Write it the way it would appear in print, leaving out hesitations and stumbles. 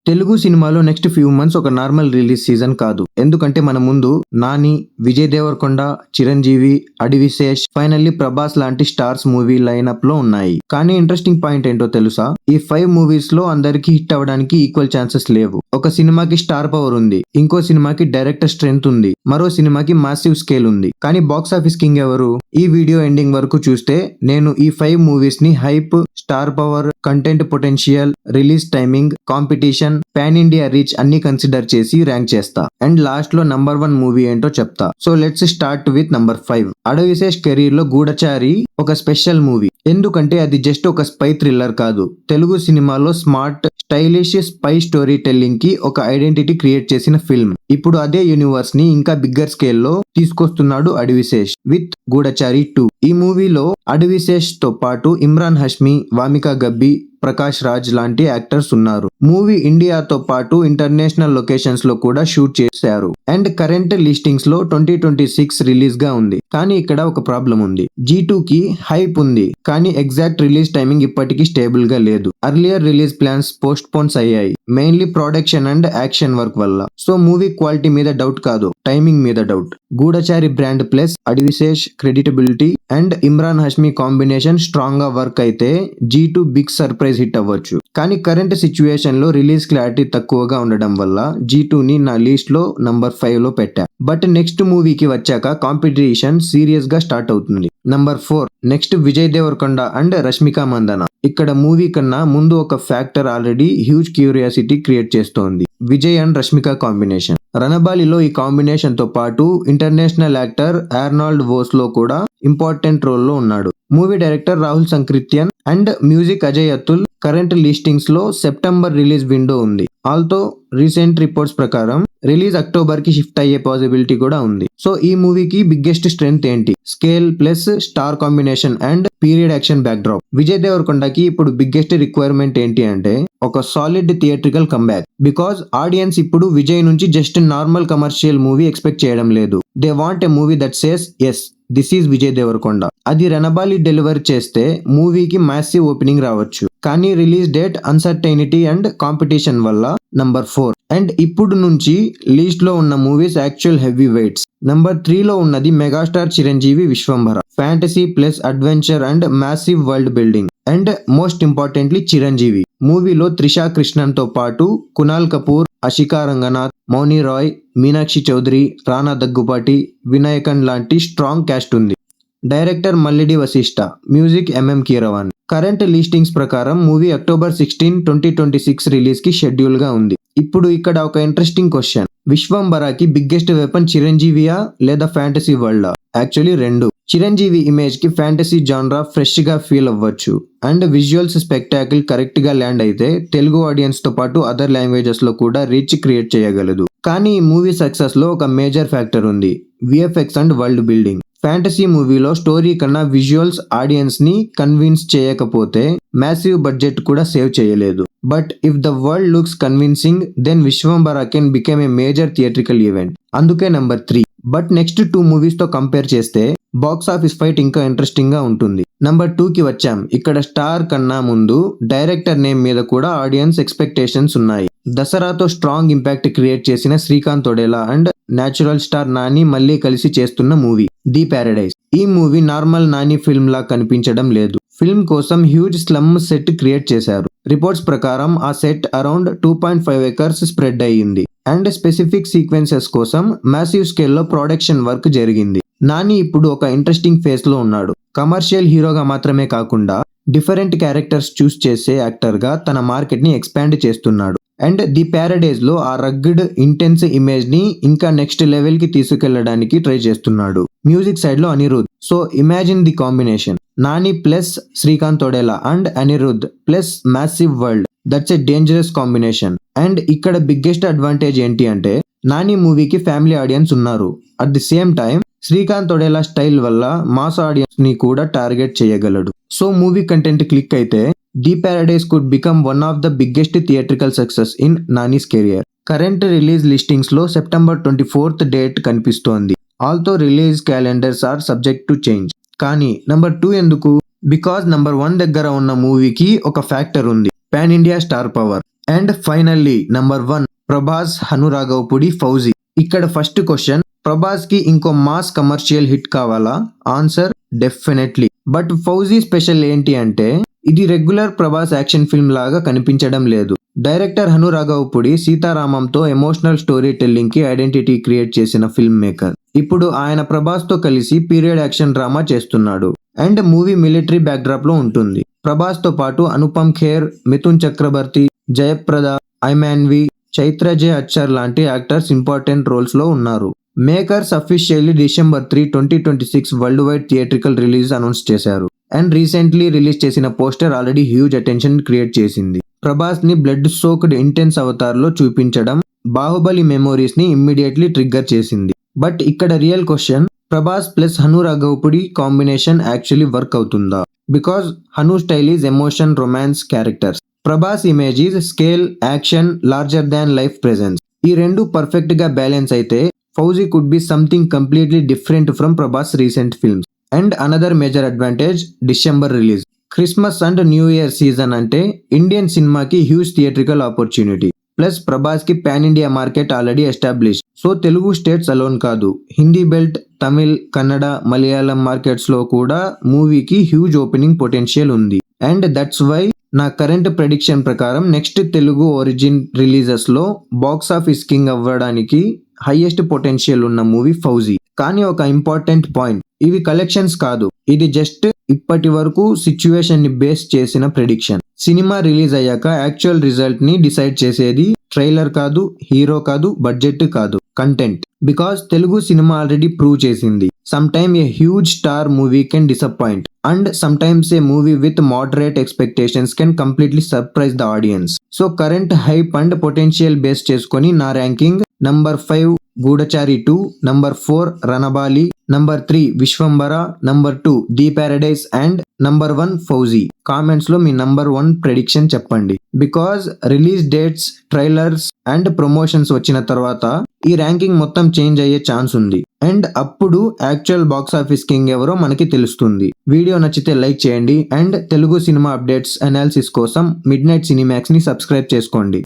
తెలుగు సినిమాలో next few months ఒక normal release season కాదు. ఎందుకంటే మన ముందు నాని, విజయ్ దేవరకొండ, చిరంజీవి, అడివిశేష్, ఫైనల్లీ ప్రభాస్ లాంటి స్టార్స్ మూవీ లైనప్ లో ఉన్నాయి. కానీ ఇంట్రెస్టింగ్ పాయింట్ ఏంటో తెలుసా? ఈ 5 మూవీస్ లో అందరికి హిట్ అవ్వడానికి ఈక్వల్ ఛాన్సెస్ లేవు. ఒక సినిమాకి స్టార్ పవర్ ఉంది, ఇంకో సినిమాకి డైరెక్టర్ స్ట్రెంగ్త్ ఉంది, మరో సినిమాకి మాసివ్ స్కేల్ ఉంది. కానీ బాక్స్ ఆఫీస్ కింగ్ ఎవరు? ఈ వీడియో ఎండింగ్ వరకు చూస్తే నేను ఈ 5 మూవీస్ ని hype, star power, content potential, release timing, competition, pan India reach అన్ని కన్సిడర్ చేసి ర్యాంక్ చేస్తా. అండ్ లాస్ట్ లో నంబర్ 1 మూవీ ఏంటో చెప్తా. So let's start with number 5. Adivi Sesh career లో గూఢచారి ఒక స్పెషల్ మూవీ. ఎందుకంటే అది జస్ట్ ఒక స్పై థ్రిల్లర్ కాదు, తెలుగు సినిమాలో smart, stylish spy story telling కి ఒక ఐడెంటిటీ క్రియేట్ చేసిన ఫిల్మ్. ఇప్పుడు అదే యూనివర్స్ ని ఇంకా బిగ్గర్ స్కేల్ లో తీసుకొస్తున్నాడు అడవిశేష్ విత్ గూఢచారి 2. ఈ మూవీలో అడవిశేష్ తో పాటు ఇమ్రాన్ హష్మి, వామికా గబ్బి, ప్రకాష్ రాజ్ లాంటి యాక్టర్స్ ఉన్నారు. మూవీ ఇండియాతో పాటు ఇంటర్నేషనల్ లొకేషన్స్ లో కూడా షూట్ చేశారు. అండ్ కరెంట్ లిస్టింగ్స్ లో 2026 రిలీజ్ గా ఉంది. కానీ ఇక్కడ ఒక ప్రాబ్లం ఉంది. G2 కి హైప్ ఉంది, కానీ ఎగ్జాక్ట్ రిలీజ్ టైమింగ్ ఇప్పటికీ స్టేబుల్ గా లేదు. Earlier release plans post Ponce అయ్యాయి, mainly production and action work వల్ల. సో మూవీ క్వాలిటీ మీద డౌట్ కాదు, టైమింగ్ మీద doubt. Goodachari brand plus Adivi Sesh క్రెడిటబిలిటీ and Imran Hashmi combination strong గా వర్క్ అయితే G2 బిగ్ సర్ప్రైజ్ హిట్ అవ్వచ్చు. కానీ కరెంట్ సిచ్యువేషన్ లో రిలీజ్ క్లారిటీ తక్కువగా ఉండడం వల్ల G2 ని నా లిస్ట్ లో నంబర్ 5 లో పెట్టా. బట్ నెక్స్ట్ మూవీకి వచ్చాక కాంపిటీషన్ సీరియస్ గా స్టార్ట్ అవుతుంది. Number 4. Next Vijay Deverakonda and Rashmika Mandanna. ఇక్కడ మూవీ కన్నా ముందు ఒక factor already huge curiosity create చేస్తోంది. Vijay and Rashmika combination. రణబాలిలో ఈ కాంబినేషన్ తో పాటు ఇంటర్నేషనల్ యాక్టర్ ఆర్నాల్డ్ వోస్ లో కూడా ఇంపార్టెంట్ రోల్ లో ఉన్నాడు. Movie director Rahul Sankrityan and music Ajay Atul. Current listings లో సెప్టెంబర్ రిలీజ్ విండో ఉంది. ఆల్తో రీసెంట్ రిపోర్ట్స్ ప్రకారం రిలీజ్ అక్టోబర్ కి షిఫ్ట్ అయ్యే పాసిబిలిటీ కూడా ఉంది. సో ఈ మూవీకి బిగ్గెస్ట్ స్ట్రెంగ్త్ ఏంటి? Scale plus star combination and period action backdrop. Vijay దేవరకొండకి ఇప్పుడు బిగ్గెస్ట్ రిక్వైర్మెంట్ ఏంటి అంటే ఒక solid theatrical comeback. Because audience ఇప్పుడు విజయ్ నుంచి just normal commercial movie expect చేయడం లేదు. They want a movie that says yes, this is Vijay Devarakonda. అది రణబాలి డెలివర్ చేస్తే మూవీకి మ్యాసివ్ ఓపెనింగ్ రావచ్చు. కానీ release date uncertainty and competition వల్ల నంబర్ 4. అండ్ ఇప్పుడు నుంచి లిస్ట్ లో ఉన్న movies actual heavy weights. Number 3 లో ఉన్నది megastar Chiranjeevi Vishwambhara. Fantasy plus adventure and massive world building. And most importantly Chiranjeevi మూవీలో త్రిషా కృష్ణన్ తో పాటు కునాల్ కపూర్, అషికా రంగనాథ్, మౌని రాయ్, మీనాక్షి చౌదరి, రానా దగ్గుపాటి, వినాయకన్ లాంటి స్ట్రాంగ్ క్యాస్ట్ ఉంది. Director Mallidi Vashishta, music MM Keeravani. Current listings ప్రకారం మూవీ అక్టోబర్ 16, 2026 రిలీజ్ కి షెడ్యూల్ గా ఉంది. ఇప్పుడు ఇక్కడ ఒక ఇంట్రెస్టింగ్ క్వశ్చన్. విశ్వంబరాకి బిగ్గెస్ట్ వెపన్ చిరంజీవియా లేదా ఫ్యాంటసీ వరల్డ్? యాక్చువల్లీ రెండు. చిరంజీవి ఇమేజ్ కి ఫ్యాంటసీ జానరా ఫ్రెష్ గా ఫీల్ అవ్వచ్చు అండ్ విజువల్స్ స్పెక్టాకిల్ కరెక్ట్ గా ల్యాండ్ అయితే తెలుగు ఆడియన్స్ తో పాటు అదర్ లాంగ్వేజెస్ లో కూడా రీచ్ క్రియేట్ చేయగలదు. కానీ ఈ మూవీ సక్సెస్ లో ఒక మేజర్ ఫ్యాక్టర్ ఉంది, VFX and world building. Fantasy మూవీలో స్టోరీ కన్నా విజువల్స్ ఆడియన్స్ ని కన్విన్స్ చేయకపోతే మ్యాసివ్ బడ్జెట్ కూడా సేవ్ చేయలేదు. But if the world looks convincing, then Vishwambhara can become a major theatrical event. అందుకే నంబర్ 3. బట్ నెక్స్ట్ 2 మూవీస్ తో compare చేస్తే బాక్స్ ఆఫీస్ ఫైట్ ఇంకా ఇంట్రెస్టింగ్ గా ఉంటుంది. నంబర్ 2 కి వచ్చాం. ఇక్కడ స్టార్ కన్నా ముందు డైరెక్టర్ నేమ్ మీద కూడా ఆడియన్స్ ఎక్స్పెక్టేషన్స్ ఉన్నాయి. దసరాతో స్ట్రాంగ్ ఇంపాక్ట్ క్రియేట్ చేసిన Srikanth Odela and natural star Nani మళ్ళీ కలిసి చేస్తున్న మూవీ ది ప్యారడైజ్. ఈ మూవీ నార్మల్ నాని ఫిల్మ్ లా కనిపించడం లేదు. ఫిల్మ్ కోసం హ్యూజ్ స్లమ్ సెట్ క్రియేట్ చేశారు. రిపోర్ట్స్ ప్రకారం ఆ సెట్ అరౌండ్ 2.5 acres స్ప్రెడ్ అయ్యింది. అండ్ స్పెసిఫిక్ సీక్వెన్సెస్ కోసం మ్యాసివ్ స్కేల్లో ప్రొడక్షన్ వర్క్ జరిగింది. నాని ఇప్పుడు ఒక ఇంట్రెస్టింగ్ ఫేజ్ లో ఉన్నాడు. కమర్షియల్ హీరోగా మాత్రమే కాకుండా డిఫరెంట్ క్యారెక్టర్స్ చూస్ చేసే యాక్టర్ గా తన మార్కెట్ ని ఎక్స్పాండ్ చేస్తున్నాడు. అండ్ ది ప్యారడైజ్ లో ఆ రగ్డ్ ఇంటెన్స్ ఇమేజ్ ని ఇంకా నెక్స్ట్ లెవెల్ కి తీసుకెళ్లడానికి ట్రై చేస్తున్నాడు. మ్యూజిక్ సైడ్ లో Anirudh. So imagine the combination, Nani plus Srikanth Odela and Anirudh plus massive world. That's a dangerous combination. And ఇక్కడ బిగ్గెస్ట్ అడ్వాంటేజ్ ఏంటి అంటే నాని మూవీకి ఫ్యామిలీ ఆడియన్స్ ఉన్నారు. At the same time Srikanth Odela style వల్ల మాస్ ఆడియన్స్ ని కూడా టార్గెట్ చేయగలడు. సో మూవీ కంటెంట్ క్లిక్ అయితే The Paradise could become one of the biggest theatrical success in Nani's career. Current release listings లో సెప్టెంబర్ 24th డేట్ కనిపిస్తోంది. Although release calendars are subject to change. కానీ number 2 ఎందుకు? Because number 1 దగ్గర ఉన్న మూవీకి ఒక factor ఉంది, pan India star power. And finally number 1 Prabhas, హనురాఘవపుడి, fauji. ఇక్కడ ఫస్ట్ క్వశ్చన్, ప్రభాస్ కి ఇంకో మాస్ కమర్షియల్ హిట్ కావాలా? Answer definitely. But fauji special ఏంటి అంటే ఇది రెగ్యులర్ ప్రభాస్ యాక్షన్ ఫిల్మ్ లాగా కనిపించడం లేదు. డైరెక్టర్ హనురాఘవపుడి సీతారామంతో ఎమోషనల్ స్టోరీ టెల్లింగ్ కి ఐడెంటిటీ క్రియేట్ చేసిన ఫిల్మ్ మేకర్. ఇప్పుడు ఆయన ప్రభాస్ తో కలిసి పీరియడ్ యాక్షన్ డ్రామా చేస్తున్నాడు. అండ్ మూవీ మిలిటరీ బ్యాక్డ్రాప్ లో ఉంటుంది. ప్రభాస్ తో పాటు అనుపమ్ ఖేర్, మిథున్ చక్రబర్తి, జయప్రద, ఐమాన్వి, చైత్ర జే అచ్చర్ లాంటి యాక్టర్స్ ఇంపార్టెంట్ రోల్స్ లో ఉన్నారు. Makers officially December 3, 2026 world wide theatrical release announce చేశారు. అండ్ రీసెంట్లీ రిలీజ్ చేసిన poster already huge attention create చేసింది. ప్రభాస్ ని బ్లడ్ సోక్డ్ ఇంటెన్స్ అవతార్ లో చూపించడం బాహుబలి మెమోరీస్ ని ఇమ్మీడియట్లీ ట్రిగ్గర్ చేసింది. బట్ ఇక్కడ real question, Prabhas plus హనురాఘవపుడి combination actually work అవుతుందా? Because Hanu style is emotion, romance, characters. Prabhas image is scale, action, larger than life presence. ఈ రెండు పర్ఫెక్ట్ గా బ్యాలెన్స్ అయితే Fauji could be something completely different from Prabhas recent films. And another major advantage, December release. Christmas and new year season అంటే Indian సినిమాకి huge theatrical opportunity. Plus Prabhas కి pan India market already establish. So Telugu states alone కాదు, Hindi belt, Tamil, Kannada, Malayalam markets లో కూడా మూవీకి huge opening potential ఉంది. And that's why నా current prediction ప్రకారం నెక్స్ట్ తెలుగు ఒరిజిన్ రిలీజెస్ లో బాక్స్ ఆఫీస్ కింగ్ అవ్వడానికి హైయెస్ట్ పొటెన్షియల్ ఉన్న మూవీ ఫౌజీ. కానీ ఒక ఇంపార్టెంట్ పాయింట్, ఇవి కలెక్షన్స్ కాదు, ఇది జస్ట్ ఇప్పటి వరకు సిచ్యువేషన్ ని బేస్ చేసిన ప్రెడిక్షన్. సినిమా రిలీజ్ అయ్యాక యాక్చువల్ రిజల్ట్ ని డిసైడ్ చేసేది ట్రైలర్ కాదు, హీరో కాదు, బడ్జెట్ కాదు, content. Because Telugu cinema already prove చేసింది, some time a huge star movie can disappoint and some times a movie with moderate expectations can completely surprise the audience. So current hype and potential base చేసుకొని నా ranking number 5 Goodachari 2, number 4 Ranabaali, number 3 Vishwambhara, number 2 The Paradise and number 1 fauji. Comments లో మీ number 1 prediction చెప్పండి. Because release dates, trailers and promotions వచ్చిన తర్వాత ఈ ranking మొత్తం change అయ్యే chance ఉంది. అండ్ అప్పుడు యాక్చువల్ బాక్స్ ఆఫీస్ కింగ్ ఎవరో మనకి తెలుస్తుంది. వీడియో నచ్చితే లైక్ చేయండి. And Telugu cinema updates, analysis కోసం మిడ్ నైట్ సినిమాక్స్ ని సబ్స్క్రైబ్ చేసుకోండి.